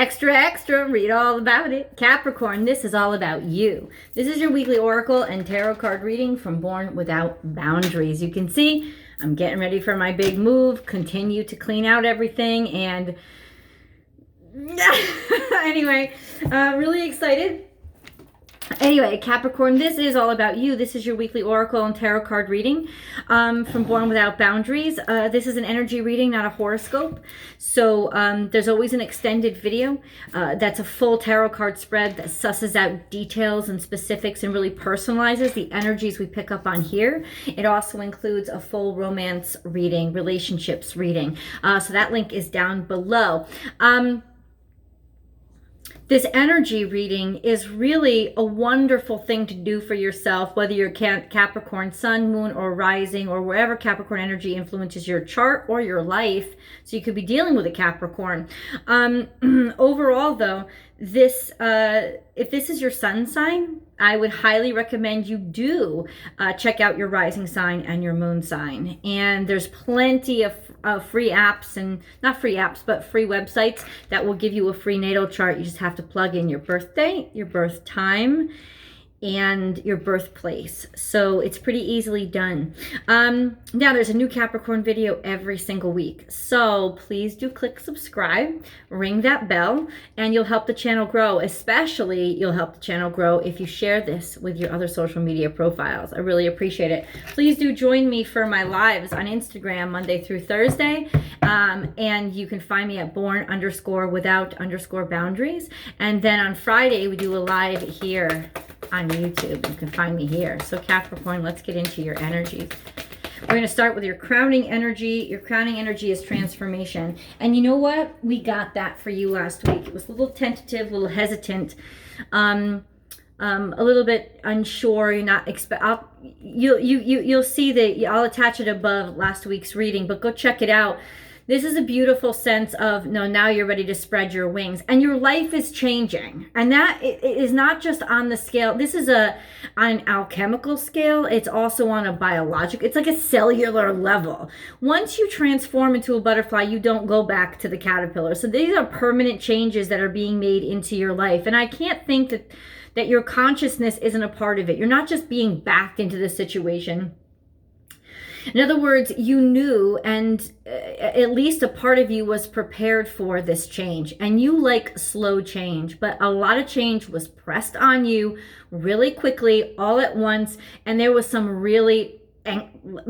Extra, extra, read all about it. Capricorn, this is all about you. This is your weekly oracle and tarot card reading from Born Without Boundaries. You can see I'm getting ready for my big move, continue to clean out everything, and anyway, really excited. Anyway, Capricorn, this is all about you. This is your weekly oracle and tarot card reading from Born Without Boundaries. This is an energy reading, not a horoscope. So there's always an extended video that's a full tarot card spread that susses out details and specifics and really personalizes the energies we pick up on here. It also includes a full romance reading, relationships reading. So that link is down below. This energy reading is really a wonderful thing to do for yourself, whether you're Capricorn, sun, moon, or rising, or wherever Capricorn energy influences your chart or your life. So you could be dealing with a Capricorn. Overall, though, this if this is your sun sign, I would highly recommend you do check out your rising sign and your moon sign. And there's plenty of free apps, and not free apps, but free websites that will give you a free natal chart. You just have to plug in your birth date, your birth time, and your birthplace. So it's pretty easily done. Now there's a new Capricorn video every single week. So please do click subscribe, ring that bell, and you'll help the channel grow. Especially you'll help the channel grow if you share this with your other social media profiles. I really appreciate it. Please do join me for my lives on Instagram Monday through Thursday. And you can find me at born_without_boundaries. And then on Friday, we do a live here on YouTube. You can find me here. So Capricorn, let's get into your energies. We're going to start with your crowning energy. Your crowning energy is transformation. And you know what? We got that for you last week. It was a little tentative, a little hesitant, a little bit unsure. You're not you'll see that I'll attach it above last week's reading, but go check it out. This is a beautiful sense of, no, now you're ready to spread your wings and your life is changing. And that it is not just on the scale. This is on an alchemical scale. It's also on a biological, it's like a cellular level. Once you transform into a butterfly, you don't go back to the caterpillar. So these are permanent changes that are being made into your life. And I can't think that your consciousness isn't a part of it. You're not just being backed into this situation. In other words, you knew, and at least a part of you was prepared for this change. And you like slow change, but a lot of change was pressed on you really quickly, all at once. And there was some really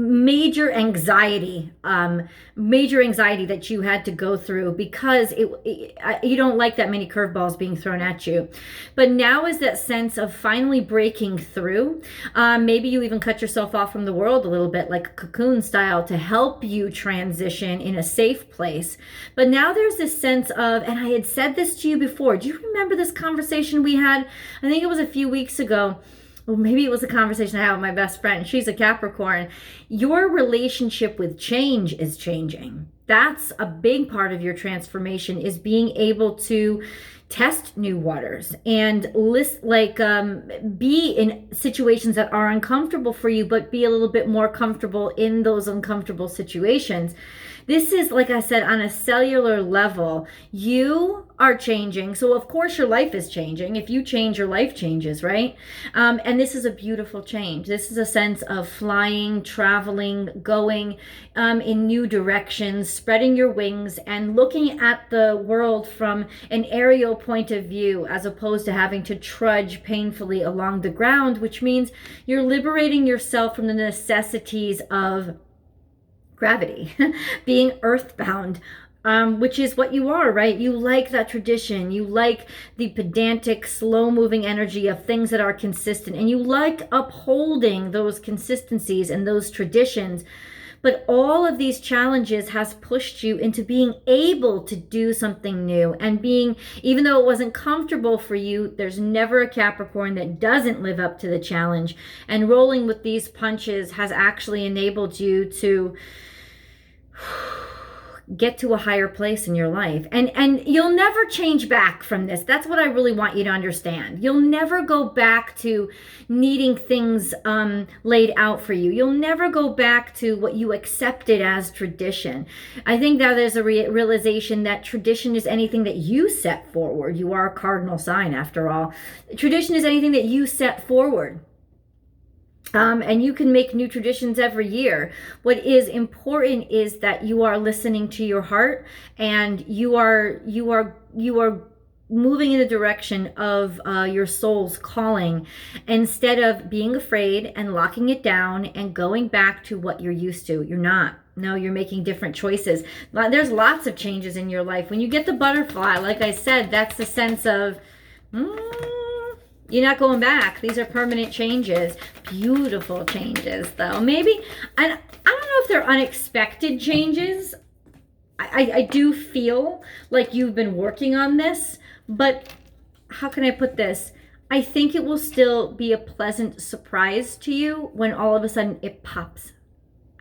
major anxiety that you had to go through because you don't like that many curveballs being thrown at you. But now is that sense of finally breaking through. Maybe you even cut yourself off from the world a little bit, like a cocoon style, to help you transition in a safe place. But now there's this sense of, and I had said this to you before, do you remember this conversation we had? I think it was a few weeks ago. Well, maybe it was a conversation I had with my best friend. She's a Capricorn. Your relationship with change is changing. That's a big part of your transformation, is being able to test new waters and be in situations that are uncomfortable for you, but be a little bit more comfortable in those uncomfortable situations. This is, like I said, on a cellular level. You are changing. So of course your life is changing. If you change, your life changes, right? And this is a beautiful change. This is a sense of flying, traveling, going in new directions, spreading your wings and looking at the world from an aerial point of view, as opposed to having to trudge painfully along the ground, which means you're liberating yourself from the necessities of gravity, being earthbound, which is what you are, right? You like that tradition. You like the pedantic, slow-moving energy of things that are consistent, and you like upholding those consistencies and those traditions. But all of these challenges has pushed you into being able to do something new, and being, even though it wasn't comfortable for you, there's never a Capricorn that doesn't live up to the challenge. And rolling with these punches has actually enabled you to get to a higher place in your life. And you'll never change back from this. That's what I really want you to understand. You'll never go back to needing things laid out for you. You'll never go back to what you accepted as tradition. I think that there's a realization that tradition is anything that you set forward. You are a cardinal sign, after all. Tradition is anything that you set forward. And you can make new traditions every year. What is important is that you are listening to your heart, and you are moving in the direction of your soul's calling, instead of being afraid and locking it down and going back to what you're used to. You're not. No, you're making different choices. There's lots of changes in your life. When you get the butterfly, like I said, that's the sense of you're not going back. These are permanent changes. Beautiful changes, though. Maybe, and I don't know if they're unexpected changes. I do feel like you've been working on this, but how can I put this? I think it will still be a pleasant surprise to you when all of a sudden it pops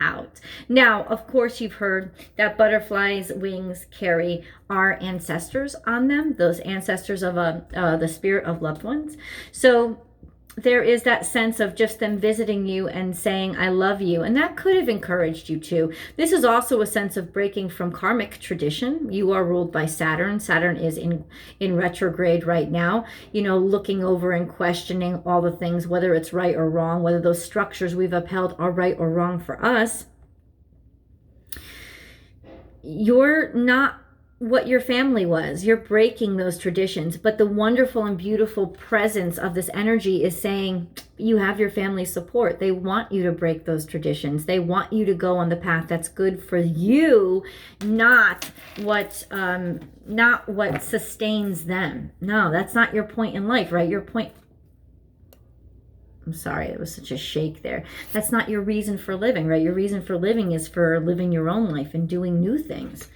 out. Now, of course, you've heard that butterflies' wings carry our ancestors on them, those ancestors of the spirit of loved ones. So there is that sense of just them visiting you and saying, I love you. And that could have encouraged you too. This is also a sense of breaking from karmic tradition. You are ruled by Saturn. Saturn is in retrograde right now, looking over and questioning all the things, whether it's right or wrong, whether those structures we've upheld are right or wrong for us. You're not what your family was. You're breaking those traditions, but the wonderful and beautiful presence of this energy is saying you have your family's support. They want you to break those traditions. They want you to go on the path that's good for you, not what sustains them. No, that's not your point in life, right? I'm sorry, it was such a shake there. That's not your reason for living, right? Your reason for living is for living your own life and doing new things.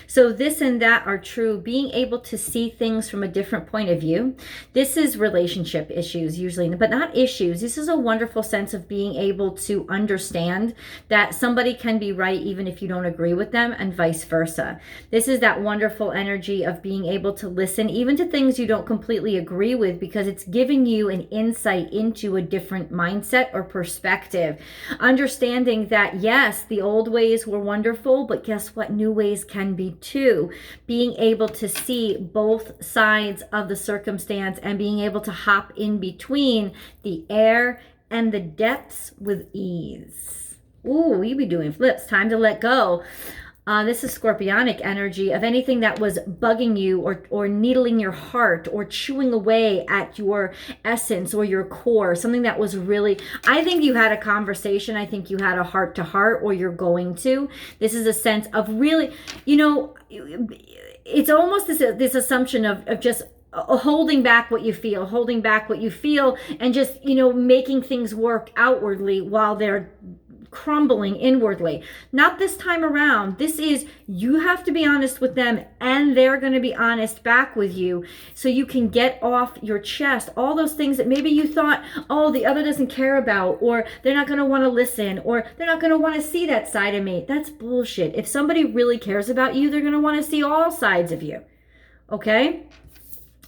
So this and that are true. Being able to see things from a different point of view. This is relationship issues usually, but not issues. This is a wonderful sense of being able to understand that somebody can be right even if you don't agree with them, and vice versa. This is that wonderful energy of being able to listen even to things you don't completely agree with, because it's giving you an insight into a different mindset or perspective. Understanding that, yes, the old ways were wonderful, but guess what? New ways can be too. Being able to see both sides of the circumstance and being able to hop in between the air and the depths with ease. Ooh, we be doing flips. Time to let go. This is scorpionic energy of anything that was bugging you or needling your heart or chewing away at your essence or your core. Something that was really, I think you had a conversation. I think you had a heart to heart, or you're going to. This is a sense of really, it's almost this assumption of just holding back what you feel, and just, making things work outwardly while they're crumbling inwardly. Not this time around. This is, you have to be honest with them, and they're going to be honest back with you, so you can get off your chest all those things that maybe you thought, oh, the other doesn't care about, or they're not going to want to listen, or they're not going to want to see that side of me. That's bullshit. If somebody really cares about you, they're going to want to see all sides of you. Okay?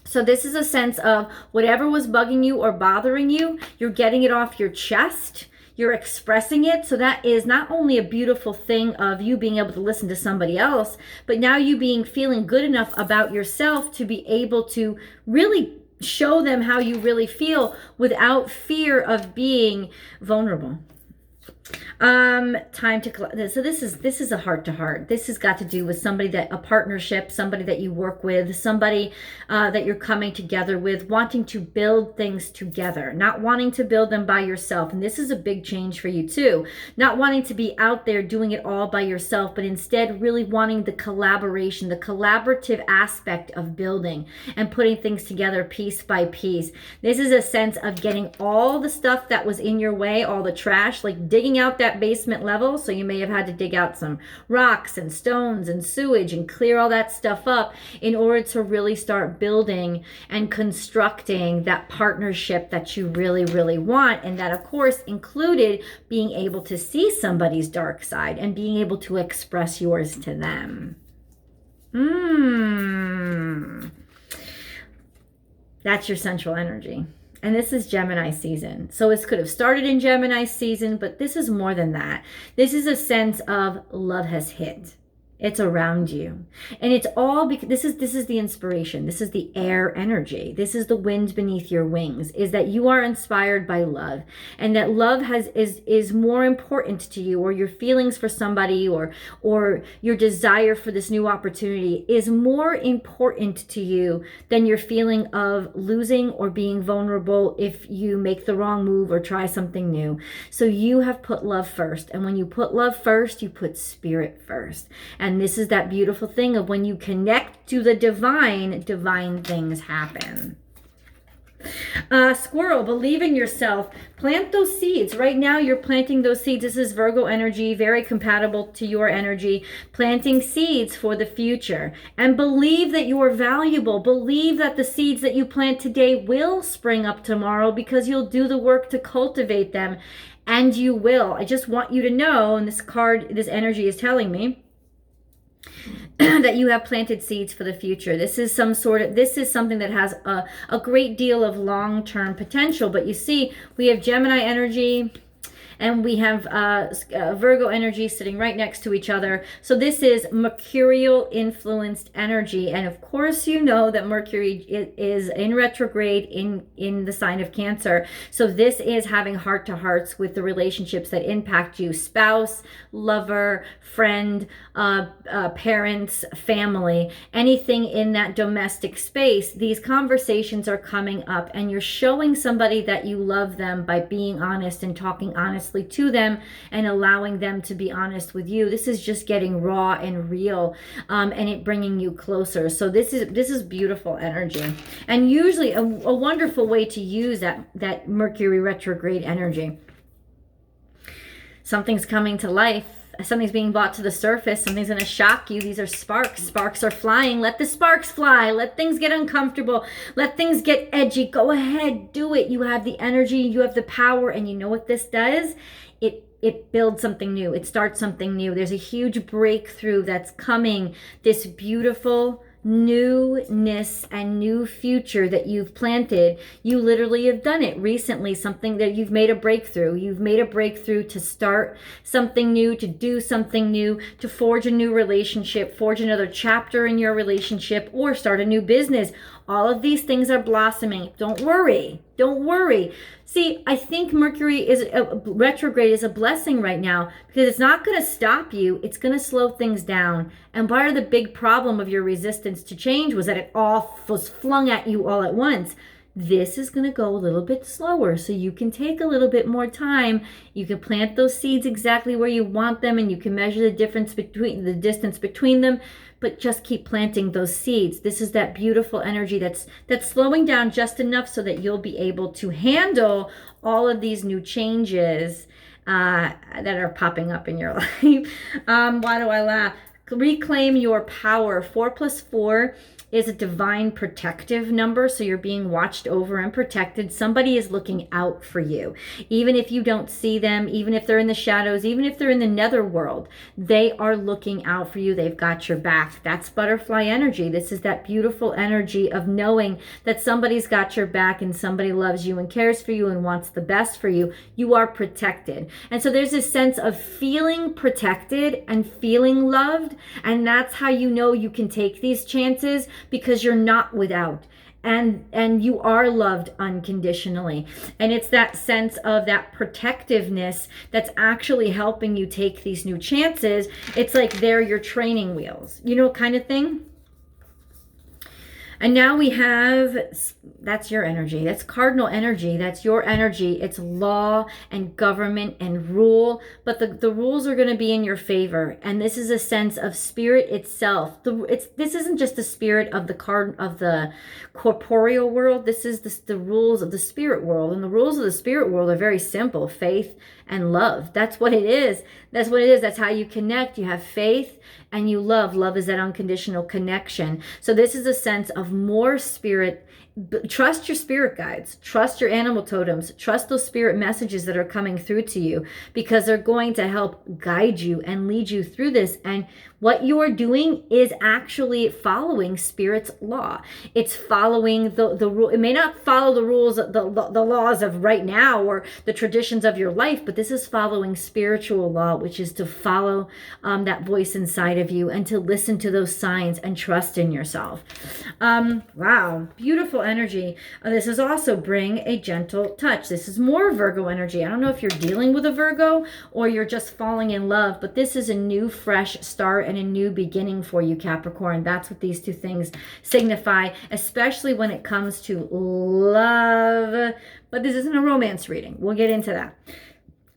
So this is a sense of whatever was bugging you or bothering you, you're getting it off your chest. You're expressing it. So that is not only a beautiful thing of you being able to listen to somebody else, but now you feeling good enough about yourself to be able to really show them how you really feel without fear of being vulnerable. Time to, so this is a heart to heart. This has got to do with a partnership, somebody that you work with, somebody that you're coming together with, wanting to build things together, not wanting to build them by yourself. And this is a big change for you too. Not wanting to be out there doing it all by yourself, but instead really wanting the collaboration, the collaborative aspect of building and putting things together piece by piece. This is a sense of getting all the stuff that was in your way, all the trash, like digging out that that basement level, so you may have had to dig out some rocks and stones and sewage and clear all that stuff up in order to really start building and constructing that partnership that you really, really want. And that, of course, included being able to see somebody's dark side and being able to express yours to them. That's your central energy. And this is Gemini season. So this could have started in Gemini season, but this is more than that. This is a sense of love has hit. It's around you. And it's all because this is the inspiration. This is the air energy. This is the wind beneath your wings, is that you are inspired by love, and that love is more important to you, or your feelings for somebody, or your desire for this new opportunity is more important to you than your feeling of losing or being vulnerable if you make the wrong move or try something new. So you have put love first. And when you put love first, you put spirit first. And this is that beautiful thing of when you connect to the divine, divine things happen. Squirrel, believe in yourself. Plant those seeds. Right now, you're planting those seeds. This is Virgo energy, very compatible to your energy. Planting seeds for the future. And believe that you are valuable. Believe that the seeds that you plant today will spring up tomorrow, because you'll do the work to cultivate them. And you will. I just want you to know, and this card, this energy is telling me, that you have planted seeds for the future. This is something that has a great deal of long-term potential. But you see, we have Gemini energy and we have Virgo energy sitting right next to each other. So this is mercurial influenced energy. And of course, you know that Mercury is in retrograde in the sign of Cancer. So this is having heart-to-hearts with the relationships that impact you: spouse, lover, friend, parents, family, anything in that domestic space. These conversations are coming up, and you're showing somebody that you love them by being honest and talking honestly to them and allowing them to be honest with you. This is just getting raw and real, and it bringing you closer. So this is beautiful energy, and usually a wonderful way to use that Mercury retrograde energy. Something's coming to life. Something's being brought to the surface. Something's going to shock you. These are sparks. Sparks are flying. Let the sparks fly. Let things get uncomfortable. Let things get edgy. Go ahead. Do it. You have the energy. You have the power. And you know what this does? It builds something new. It starts something new. There's a huge breakthrough that's coming. This beautiful newness and new future that you've planted. You literally have done it recently. Something that you've made a breakthrough. You've made a breakthrough to start something new, to do something new, to forge a new relationship, forge another chapter in your relationship, or start a new business. All of these things are blossoming. Don't worry. Don't worry. See, I think Mercury is retrograde is a blessing right now, because it's not going to stop you. It's going to slow things down. And part of the big problem of your resistance to change was that it all was flung at you all at once. This is going to go a little bit slower, so you can take a little bit more time. You can plant those seeds exactly where you want them, and you can measure the distance between them, but just keep planting those seeds. This is that beautiful energy that's slowing down just enough so that you'll be able to handle all of these new changes that are popping up in your life. Why do I laugh? Reclaim your power. 4 + 4 is a divine protective number. So you're being watched over and protected. Somebody is looking out for you. Even if you don't see them, even if they're in the shadows, even if they're in the netherworld, they are looking out for you. They've got your back. That's butterfly energy. This is that beautiful energy of knowing that somebody's got your back and somebody loves you and cares for you and wants the best for you. You are protected. And so there's this sense of feeling protected and feeling loved. And that's how you know you can take these chances, because you're not without, and you are loved unconditionally. And it's that sense of that protectiveness that's actually helping you take these new chances. It's like they're your training wheels, kind of thing. And now we have, that's your energy. That's cardinal energy. That's your energy. It's law and government and rule. But the rules are going to be in your favor. And this is a sense of spirit itself. This isn't just the spirit of the corporeal world. This is the rules of the spirit world. And the rules of the spirit world are very simple. Faith and love. That's what it is. That's what it is. That's how you connect. You have faith and you love. Love is that unconditional connection. So this is a sense of more spirit. Trust your spirit guides, trust your animal totems, trust those spirit messages that are coming through to you, because they're going to help guide you and lead you through this. And what you're doing is actually following spirit's law. It's following the rule. It may not follow the rules, the laws of right now or the traditions of your life, but this is following spiritual law, which is to follow that voice inside of you and to listen to those signs and trust in yourself. Wow, beautiful energy. This is also bring a gentle touch. This is more Virgo energy. I don't know if you're dealing with a Virgo or you're just falling in love, but this is a new, fresh start and a new beginning for you, Capricorn. That's what these two things signify, especially when it comes to love. But this isn't a romance reading. We'll get into that.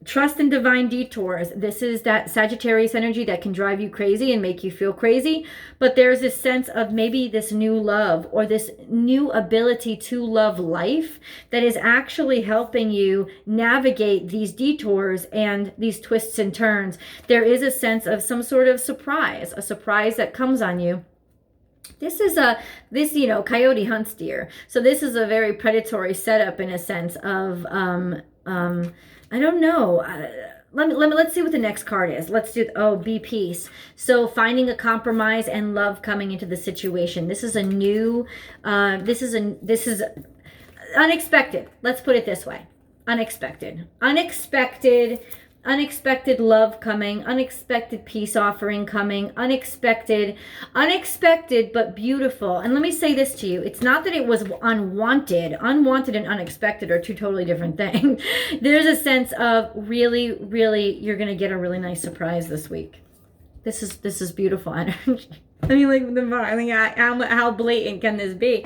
Trust in divine detours. This is that Sagittarius energy that can drive you crazy and make you feel crazy. But there's this sense of maybe this new love or this new ability to love life that is actually helping you navigate these detours and these twists and turns. There is a sense of some sort of surprise, a surprise that comes on you. This is coyote hunts deer. So this is a very predatory setup in a sense of, I don't know. Let's see what the next card is. Let's do, be peace. So finding a compromise and love coming into the situation. This is a new, this is unexpected. Let's put it this way. Unexpected love coming, unexpected peace offering coming, unexpected, but beautiful. And let me say this to you. It's not that it was unwanted. Unwanted and unexpected are two totally different things. There's a sense of really, really, you're going to get a really nice surprise this week. This is beautiful energy. How blatant can this be?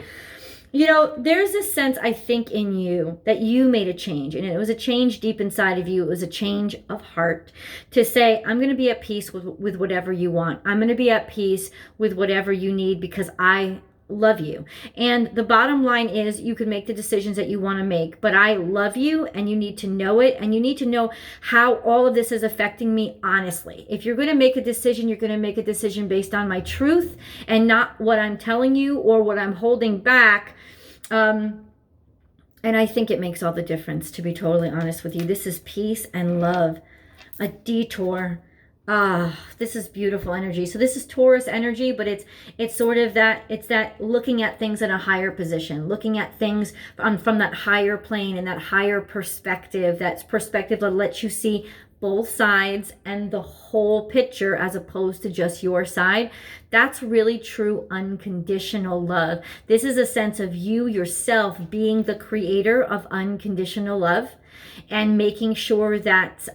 There's a sense, I think, in you that you made a change. And it was a change deep inside of you. It was a change of heart to say, I'm going to be at peace with whatever you want. I'm going to be at peace with whatever you need because I love you. And the bottom line is you can make the decisions that you want to make, but I love you and you need to know it. And you need to know how all of this is affecting me honestly. If you're going to make a decision, you're going to make a decision based on my truth and not what I'm telling you or what I'm holding back. And I think it makes all the difference, to be totally honest with you. This is peace and love, a detour. This is beautiful energy. So this is Taurus energy, but it's sort of that looking at things in a higher position, looking at things from that higher plane and that higher perspective, that perspective that lets you see both sides and the whole picture as opposed to just your side. That's really true unconditional love. This is a sense of you yourself being the creator of unconditional love and making sure that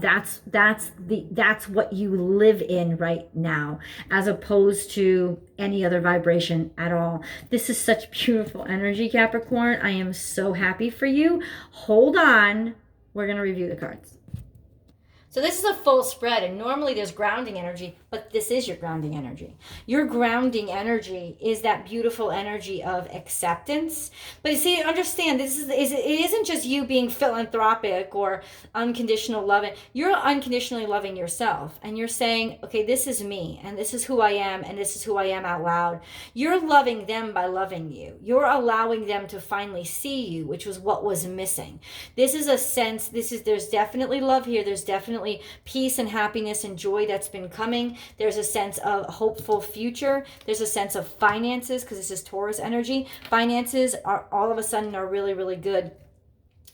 that's what you live in right now, as opposed to any other vibration at all. This is such beautiful energy, Capricorn. I am so happy for you. Hold on. We're going to review the cards. So this is a full spread, and normally there's grounding energy, but this is your grounding energy. Your grounding energy is that beautiful energy of acceptance. But you see, understand, it isn't just you being philanthropic or unconditional loving. You're unconditionally loving yourself, and you're saying, okay, this is me, and this is who I am, and this is who I am out loud. You're loving them by loving you. You're allowing them to finally see you, which was what was missing. This is a sense, there's definitely love here. There's definitely peace and happiness and joy that's been coming. There's a sense of hopeful future. There's a sense of finances, because this is Taurus energy. Finances are all of a sudden are really, really good.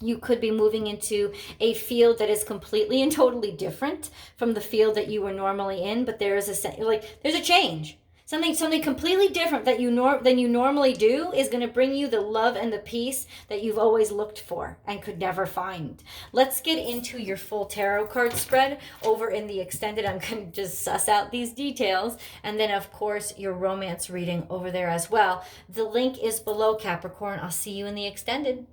You could be moving into a field that is completely and totally different from the field that you were normally in, but there is there's a change. Something completely different that than you normally do is going to bring you the love and the peace that you've always looked for and could never find. Let's get into your full tarot card spread over in the extended. I'm going to just suss out these details. And then, of course, your romance reading over there as well. The link is below, Capricorn. I'll see you in the extended.